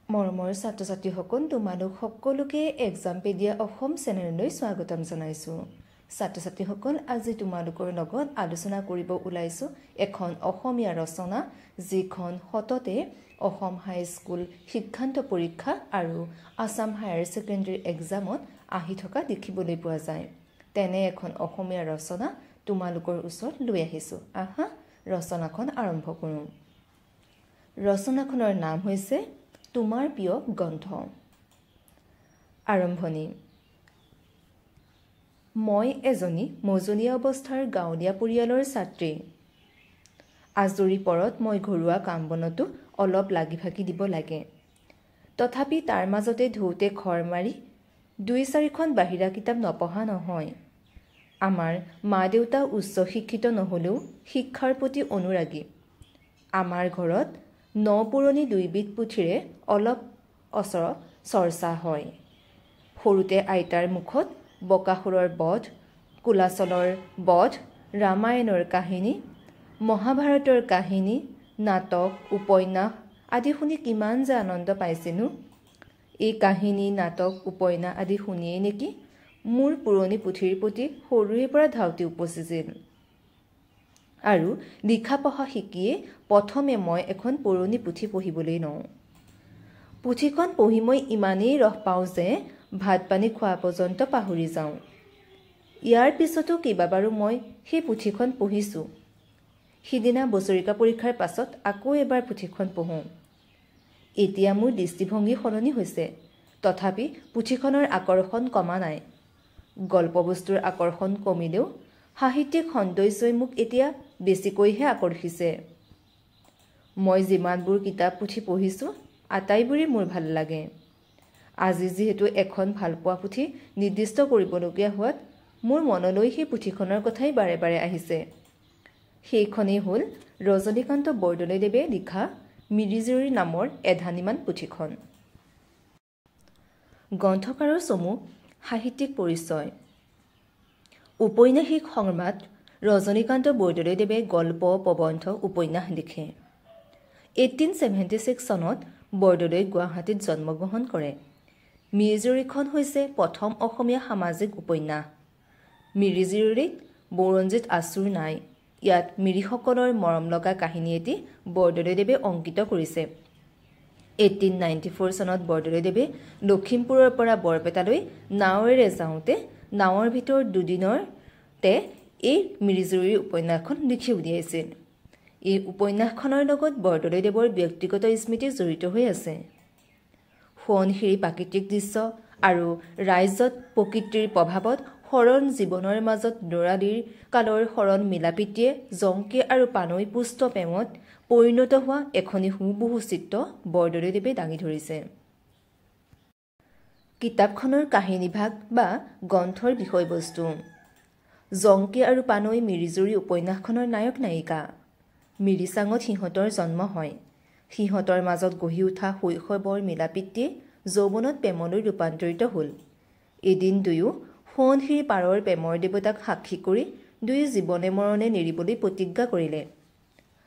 মৰমৰ ছাত্ৰ-ছাত্ৰীসকল তোমালোক সকলোকে এক্সামপেডিয়া অসম চেনেললৈ স্বাগতম জনাইছোঁ। ছাত্ৰ-ছাত্ৰীসকল আজি তোমালোকৰ লগত আলোচনা কৰিব ওলাইছোঁ এখন অসমীয়া ৰচনা যিখন সততে অসম হাইস্কুল শিক্ষান্ত পৰীক্ষা আৰু আসাম হায়াৰ ছেকেণ্ডাৰী এক্সামত আহি থকা দেখিবলৈ পোৱা যায়। তেনে এখন অসমীয়া ৰচনা তোমালোকৰ ওচৰত লৈ আহিছোঁ। আহা ৰচনাখন আৰম্ভ কৰোঁ। ৰচনাখনৰ নাম হৈছে তোমাৰ প্ৰিয় গ্ৰন্থ। আৰম্ভণি। মই এজনী মজলীয়া অৱস্থাৰ গাঁৱলীয়া পৰিয়ালৰ ছাত্ৰী। আজৰি পৰত মই ঘৰুৱা কাম বনতো অলপ লাগি ভাগি দিব লাগে। তথাপি তাৰ মাজতে ধুওঁতে খৰ মাৰি ২-৪খন বাহিৰা কিতাপ নপঢ়া নহয়। আমাৰ মা দেউতা উচ্চ শিক্ষিত নহ'লেও শিক্ষাৰ প্ৰতি অনুৰাগী। আমাৰ ঘৰত পুৰণি ২বিধ পুথিৰে অলপ চৰ্চা হয়। সৰুতে আইতাৰ মুখত বকাসুৰৰ বধ, কুলাচলৰ বধ, ৰামায়ণৰ কাহিনী, মহাভাৰতৰ কাহিনী, নাটক, উপন্যাস আদি শুনি কিমান যে আনন্দ পাইছিলোঁ। এই কাহিনী, নাটক, উপন্যাস আদি শুনিয়েই নেকি মোৰ পুৰণি পুথিৰ প্ৰতি সৰুৰে পৰা ধাউতি উপজিছিল। আৰু লিখা পঢ়া শিকিয়ে প্ৰথমে মই এখন পুৰণি পুথি পঢ়িবলৈ লওঁ। পুথিখন পঢ়ি মই ইমানেই ৰস পাওঁ যে ভাত পানী খোৱা পৰ্যন্ত পাহৰি যাওঁ। ইয়াৰ পিছতো কেইবাবাৰো মই সেই পুথিখন পঢ়িছোঁ। সিদিনা বছৰিকা পৰীক্ষাৰ পাছত আকৌ এবাৰ পুথিখন পঢ়োঁ। এতিয়া মোৰ দৃষ্টিভংগী সলনি হৈছে, তথাপি পুথিখনৰ আকৰ্ষণ কমা নাই। গল্পবস্তুৰ আকৰ্ষণ কমিলেও সাহিত্যিক সৌন্দৰ্যই মোক এতিয়া বেছিকৈহে আকৰ্ষিছে। মই যিমানবোৰ কিতাপ পুথি পঢ়িছোঁ আটাইবোৰেই মোৰ ভাল লাগে। আজি যিহেতু এখন ভালপোৱা পুথি নিৰ্দিষ্ট কৰিবলগীয়া হোৱাত মোৰ মনলৈ সেই পুথিখনৰ কথাই বাৰে বাৰে আহিছে। সেইখনেই হ'ল ৰজনীকান্ত বৰদলৈদেৱে লিখা মিৰি-জীয়ৰী নামৰ এধানিমান পুথিখন। গ্ৰন্থকাৰৰ চমু সাহিত্যিক পৰিচয়। ঔপন্যাসিক সম্ৰাট ৰজনীকান্ত বৰদলৈদেৱে গল্প, প্ৰবন্ধ, উপন্যাস লিখে। 1876 চনত বৰদলৈ গুৱাহাটীত জন্মগ্ৰহণ কৰে। মিৰি-জীয়ৰীখন হৈছে প্ৰথম অসমীয়া সামাজিক উপন্যাস। মিৰি-জীয়ৰীত বুৰঞ্জীত আঁচোৰ নাই। ইয়াত মিৰিসকলৰ মৰমলগা কাহিনী এটি বৰদলৈদেৱে অংকিত কৰিছে। 1894 চনত বৰদলৈদেৱে লখিমপুৰৰ পৰা বৰপেটালৈ নাৱেৰে যাওঁতে নাৱৰ ভিতৰত দুদিনতে এই মিৰি-জীয়ৰী উপন্যাসখন লিখি উলিয়াইছিল। এই উপন্যাসখনৰ লগত বৰদলৈদেৱৰ ব্যক্তিগত স্মৃতি জড়িত হৈ আছে। সোৱণশিৰি প্ৰাকৃতিক দৃশ্য আৰু ৰাজ্যত প্ৰকৃতিৰ প্ৰভাৱত সৰল জীৱনৰ মাজত ল'ৰালিৰ কালৰ সৰল মিলাপ্ৰীতিয়ে জংকী আৰু পানৈ পুষ্ট প্ৰেমত পৰিণত হোৱা এখনি হুবহু চিত্ৰ বৰদলৈদেৱে দাঙি ধৰিছে। কিতাপখনৰ কাহিনীভাগ বা গ্ৰন্থৰ বিষয়বস্তু। জংকী আৰু পানৈ মিৰি-জীয়ৰী উপন্যাসখনৰ নায়ক নায়িকা। মিৰিচাঙত সিহঁতৰ জন্ম হয়। সিহঁতৰ মাজত গঢ়ি উঠা শৈশৱৰ মিলাপ্ৰীতিয়ে যৌৱনত প্ৰেমলৈ ৰূপান্তৰিত হ'ল। এদিন দুয়ো সোৱণশিৰি পাৰৰ প্ৰেমৰ দেৱতাক সাক্ষী কৰি দুয়ো জীৱনে মৰণে নেৰিবলৈ প্ৰতিজ্ঞা কৰিলে।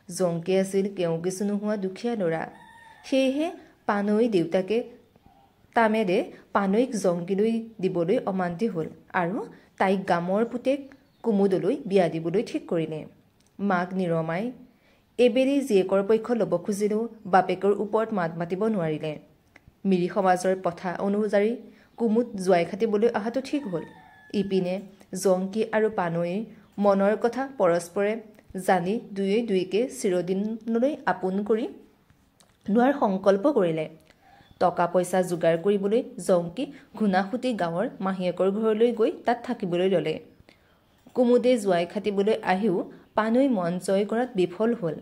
জংকী আছিল কেও কিছু নোহোৱা দুখীয়া ল'ৰা। সেয়েহে পানৈ দেউতাকে তামেৰে পানৈক জংকীলৈ দিবলৈ অমান্তি হ'ল আৰু তাইক গামৰ পুতেক কুমুদলৈ বিয়া দিবলৈ ঠিক কৰিলে। মাক নিৰমাই এবেলি জীয়েকৰ পক্ষ ল'ব খুজিলেও বাপেকৰ ওপৰত মাত মাতিব নোৱাৰিলে। মিৰি সমাজৰ প্ৰথা অনুযায়ী কুমুদ জোৱাই খাটিবলৈ অহাটো ঠিক হ'ল। ইপিনে জংকী আৰু পানৈৰ মনৰ কথা পৰস্পৰে জানি দুয়োৱে দুয়োকে চিৰদিনলৈ আপোন কৰি লোৱাৰ সংকল্প কৰিলে। টকা পইচা যোগাৰ কৰিবলৈ জংকী ঘূনাসুঁতি গাঁৱৰ মাহীয়েকৰ ঘৰলৈ গৈ তাত থাকিবলৈ ল'লে। কুমুদে জোৱাই খাটিবলৈ আহিও পানৈ মন জয় কৰাত বিফল হ'ল।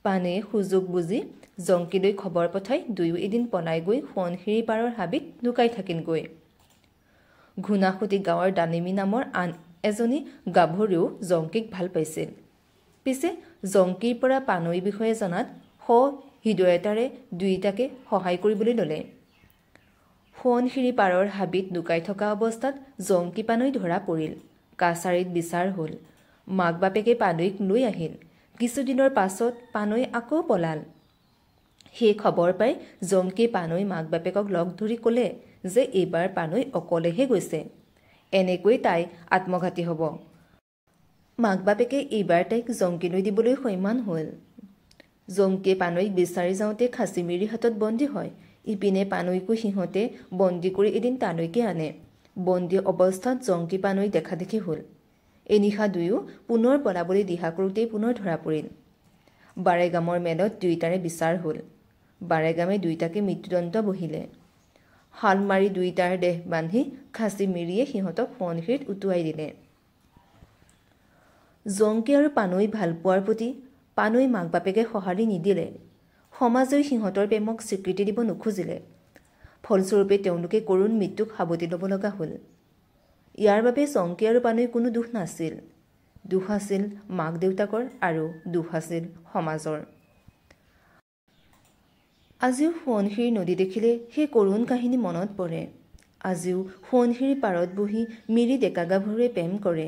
পানৈয়ে সুযোগ বুজি জংকীলৈ খবৰ পঠাই দুয়ো এদিন পলাই গৈ সোৱণশিৰি পাৰৰ হাবিত লুকাই থাকিলগৈ। ঘূনাসুঁতি গাঁৱৰ ডালিমী নামৰ আন এজনী গাভৰুৱেও জংকীক ভাল পাইছিল। পিছে জংকীৰ পৰা পানৈৰ বিষয়ে জনাত সহৃদয়তাৰে দুয়োটাকে সহায় কৰিবলৈ ল'লে। সোৱণশিৰি পাৰৰ হাবিত লুকাই থকা অৱস্থাত জংকী পানৈ ধৰা পৰিল। কাছাৰীত বিচাৰ হ'ল। মাক বাপেকে পানৈক লৈ আহিল। কিছুদিনৰ পাছত পানৈ আকৌ পলাল। সেই খবৰ পাই জংকী পানৈ মাক বাপেকক লগ ধৰি ক'লে যে এইবাৰ পানৈ অকলেহে গৈছে, এনেকৈ তাই আত্মঘাতী হ'ব। মাক বাপেকে এইবাৰ তাইক জংকীলৈ দিবলৈ সৈমান হ'ল। জংকীয়ে পানৈক বিচাৰি যাওঁতে খাচী মিৰিৰ হাতত বন্দী হয়। ইপিনে পানৈকো সিহঁতে বন্দী কৰি এদিন তালৈকে আনে। বন্দী অৱস্থাত জংকী পানৈ দেখা দেখি হ'ল। এনিশা দুয়ো পুনৰ পলাবলৈ দিহা কৰোঁতেই পুনৰ ধৰা পৰিল। বাৰেগামৰ মেলত দুয়োটাৰে বিচাৰ হ'ল। বাৰেগামে দুয়োটাকে মৃত্যুদণ্ড বহিলে। শাল মাৰি দুয়োটাৰ দেহ বান্ধি খাচী মিৰিয়ে সিহঁতক সোৱণশিৰিত উটুৱাই দিলে। জংকী আৰু পানৈ ভালপোৱাৰ প্ৰতি পানৈ মাক বাপেকে সঁহাৰি নিদিলে। সমাজেও সিহঁতৰ প্ৰেমক স্বীকৃতি দিব নোখোজিলে। ফলস্বৰূপে তেওঁলোকে কৰুণ মৃত্যুক সাৱটি ল'ব লগা হ'ল। ইয়াৰ বাবে জংকী আৰু পানৈৰ কোনো দোষ নাছিল। দোষ আছিল মাক দেউতাকৰ আৰু দোষ আছিল সমাজৰ। আজিও সোৱণশিৰি নদী দেখিলে সেই কৰুণ কাহিনী মনত পৰে। আজিও সোৱণশিৰিৰ পাৰত বহি মিৰি ডেকা গাভৰুৱে প্ৰেম কৰে।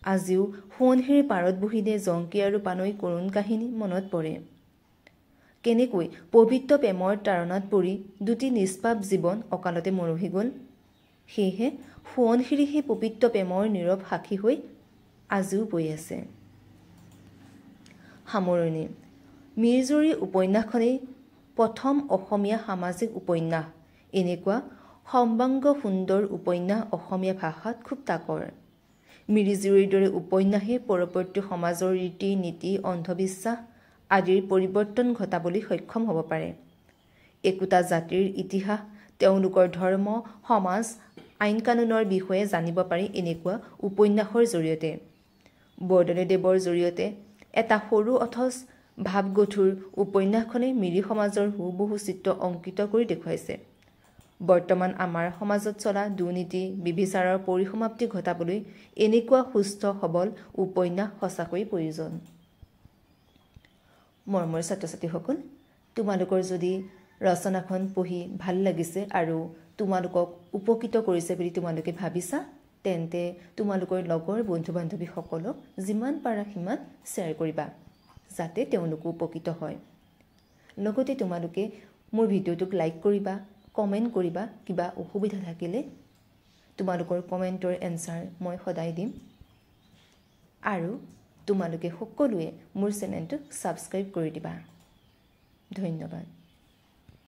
আজিও সোৱণশিৰিৰ পাৰত বহিলে জংকী আৰু পানৈৰ কৰুণ কাহিনী মনত পৰে। কেনেকৈ পবিত্ৰ প্ৰেমৰ তাৰণাত পৰি দুটি নিষ্পাপ জীৱন অকালতে মৰহি গ'ল। সেয়েহে সোৱণশিৰি সেই পবিত্ৰ প্ৰেমৰ নীৰৱ সাক্ষী হৈ আজিও বৈ আছে। সামৰণি। মিৰিজীয়ৰী উপন্যাসখনেই প্ৰথম অসমীয়া সামাজিক উপন্যাস। এনেকুৱা সৰ্বাংগ সুন্দৰ উপন্যাস অসমীয়া ভাষাত খুব তাকৰ। মিৰিজীয়ৰীৰ দৰে উপন্যাসে পৰৱৰ্তী সমাজৰ ৰীতি নীতি অন্ধবিশ্বাস আদিৰ পৰিৱৰ্তন ঘটাবলৈ সক্ষম হ'ব পাৰে। একোটা জাতিৰ ইতিহাস, তেওঁলোকৰ ধৰ্ম, সমাজ, আইন কানুনৰ বিষয়ে জানিব পাৰি এনেকুৱা উপন্যাসৰ জৰিয়তে। বৰদলৈদেৱৰ জৰিয়তে এটা সৰু অথচ ভাৱগধুৰ উপন্যাসখনে মিৰি সমাজৰ হুবহু চিত্ৰ অংকিত কৰি দেখুৱাইছে। বৰ্তমান আমাৰ সমাজত চলা দুৰ্নীতি বিবিচাৰৰ পৰিসমাপ্তি ঘটাবলৈ এনেকুৱা সুস্থ সবল উপন্যাস সঁচাকৈ প্ৰয়োজন। মৰমৰ ছাত্ৰ ছাত্ৰীসকল, তোমালোকৰ যদি ৰচনাখন পঢ়ি ভাল লাগিছে আৰু তোমালোকক উপকৃত কৰিছে বুলি তোমালোকে ভাবিছা, তেন্তে তোমালোকৰ লগৰ বন্ধু বান্ধৱীসকলক যিমান পাৰা সিমান শ্বেয়াৰ কৰিবা, যাতে তেওঁলোকো উপকৃত হয়। লগতে তোমালোকে মোৰ ভিডিঅ'টোক লাইক কৰিবা, কমেণ্ট কৰিবা। কিবা অসুবিধা থাকিলে তোমালোকৰ কমেণ্টৰ এনচাৰ মই সদায় দিম। আৰু তোমালোকে সকলোৱে মোৰ চেনেলটোক ছাবস্ক্ৰাইব কৰি দিবা। ধন্যবাদ।